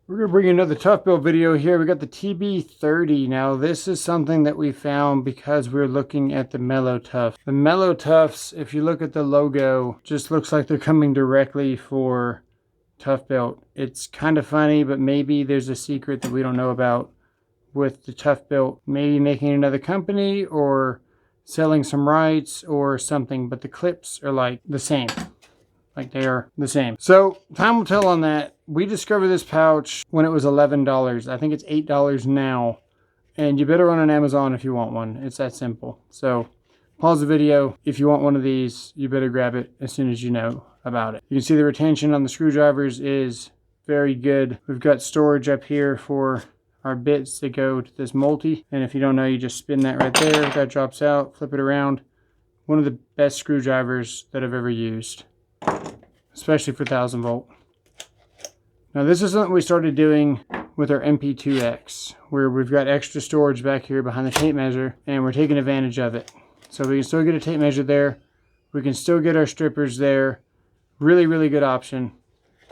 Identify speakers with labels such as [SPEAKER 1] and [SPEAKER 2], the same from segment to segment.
[SPEAKER 1] We're going to bring you another ToughBuilt video here. We got the TB30. Now this is something that we found because we're looking at the Mello Tough. The Mello Toughs, if you look at the logo, just looks like they're coming directly for ToughBuilt. It's kind of funny, but maybe there's a secret that we don't know about with the ToughBuilt. Maybe making another company or selling some rights or something, but the clips are like the same. Like they are the same. So time will tell on that. We discovered this pouch when it was $11. I think it's $8 now. And you better run on Amazon if you want one. It's that simple. So pause the video. If you want one of these, you better grab it as soon as you know about it. You can see the retention on the screwdrivers is very good. We've got storage up here for our bits that go to this multi. And if you don't know, you just spin that right there. That drops out, flip it around. One of the best screwdrivers that I've ever used, especially for 1000 volt. Now this is something we started doing with our MP2X, where we've got extra storage back here behind the tape measure, and we're taking advantage of it. So we can still get a tape measure there. We can still get our strippers there. Really, really good option.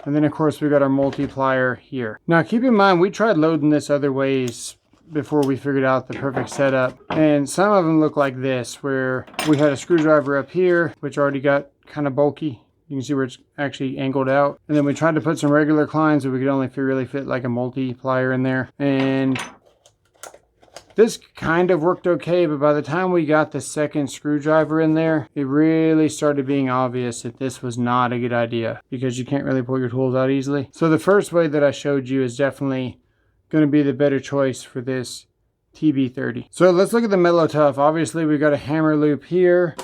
[SPEAKER 1] And then of course we got our multiplier here. Now keep in mind, we tried loading this other ways before we figured out the perfect setup. And some of them look like this, where we had a screwdriver up here, which already got kind of bulky. You can see where it's actually angled out. And then we tried to put some regular clines, but we could only really fit like a multiplier in there. And this kind of worked okay, but by the time we got the second screwdriver in there, it really started being obvious that this was not a good idea, because you can't really pull your tools out easily. So the first way that I showed you is definitely going to be the better choice for this TB30. So let's look at the Mello Tough. Obviously we've got a hammer loop here,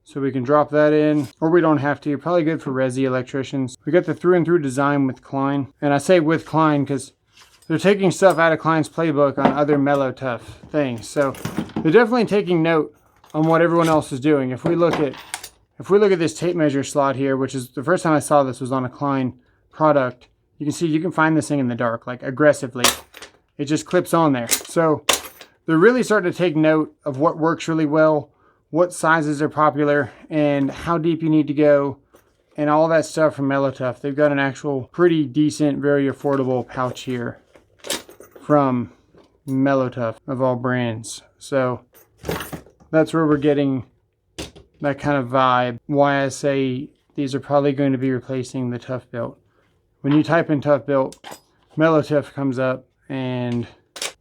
[SPEAKER 1] so we can drop that in, or we don't have to. Probably good for resi electricians. We got the through and through design with Klein. And I say with Klein because they're taking stuff out of Klein's playbook on other Mello Tough things. So they're definitely taking note on what everyone else is doing. If we look at this tape measure slot here, which is the first time I saw this was on a Klein product, you can see you can find this thing in the dark, like aggressively. It just clips on there. So they're really starting to take note of what works really well, what sizes are popular, and how deep you need to go, and all that stuff from Mello Tough. They've got an actual pretty decent, very affordable pouch here from Mello Tough of all brands. So that's where we're getting that kind of vibe. Why I say these are probably going to be replacing the ToughBuilt. When you type in ToughBuilt, Mello Tough comes up, and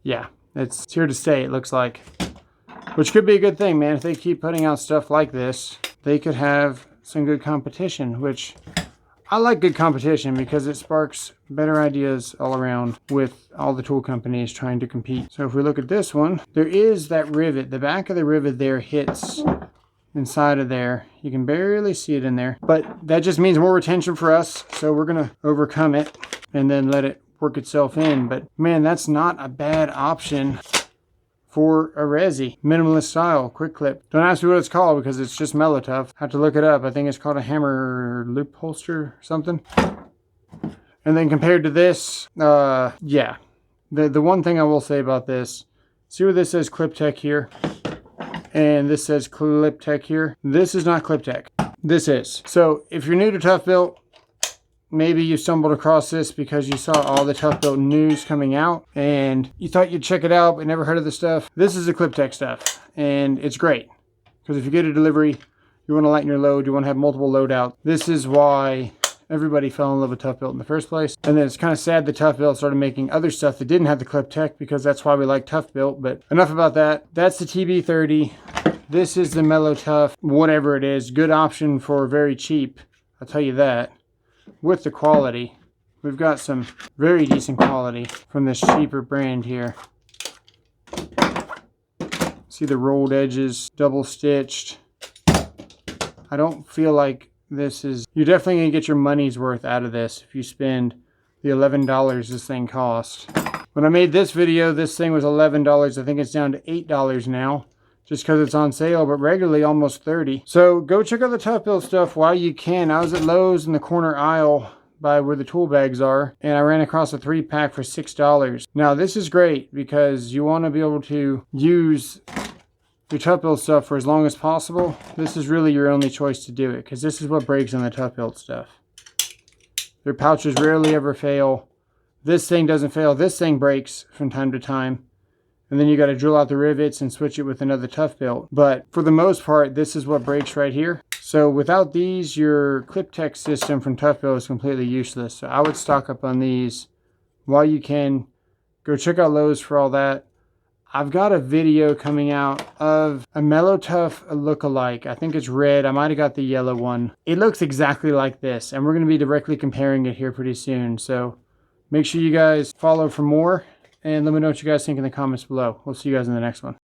[SPEAKER 1] yeah, it's here to stay, it looks like. Which could be a good thing, man. If they keep putting out stuff like this, they could have some good competition, which I like good competition because it sparks better ideas all around with all the tool companies trying to compete. So if we look at this one, there is that rivet. The back of the rivet there hits inside of there. You can barely see it in there, but that just means more retention for us. So we're going to overcome it and then let it work itself in. But man, that's not a bad option for a resi minimalist style quick clip. Don't ask me what it's called because it's just Mello Tough. Have to look it up. I think it's called a hammer loop holster or something. And then compared to this, yeah, the one thing I will say about this, see where this says Clip Tech here and this says Clip Tech here. This is not Clip Tech. This is. So if you're new to ToughBuilt, maybe you stumbled across this because you saw all the ToughBuilt news coming out and you thought you'd check it out but never heard of the stuff. This is the Clip Tech stuff, and it's great because if you get a delivery, you want to lighten your load, you want to have multiple loadouts. This is why everybody fell in love with ToughBuilt in the first place. And then it's kind of sad that ToughBuilt started making other stuff that didn't have the Clip Tech, because that's why we like ToughBuilt. But enough about that. That's the TB30. This is the Mello Tough, whatever it is. Good option for very cheap, I'll tell you that. With the quality, we've got some very decent quality from this cheaper brand here. See the rolled edges, double stitched. I don't feel like this is, you're definitely gonna get your money's worth out of this if you spend the $11 this thing cost. When I made this video, this thing was $11. I think it's down to $8 now, just because it's on sale, but regularly almost $30. So go check out the ToughBuilt stuff while you can. I was at Lowe's in the corner aisle by where the tool bags are, and I ran across a 3-pack for $6. Now this is great because you want to be able to use your ToughBuilt stuff for as long as possible. This is really your only choice to do it, because this is what breaks on the ToughBuilt stuff. Their pouches rarely ever fail. this thing doesn't fail. This thing breaks from time to time. And then you got to drill out the rivets and switch it with another ToughBuilt. But for the most part, this is what breaks right here. So without these, your clip tech system from ToughBuilt is completely useless. So I would stock up on these while you can. Go check out Lowe's for all that. I've got a video coming out of a Mello Tough look-alike. I think it's red. I might have got the yellow one. It looks exactly like this, and we're going to be directly comparing it here pretty soon. So make sure you guys follow for more, and let me know what you guys think in the comments below. We'll see you guys in the next one.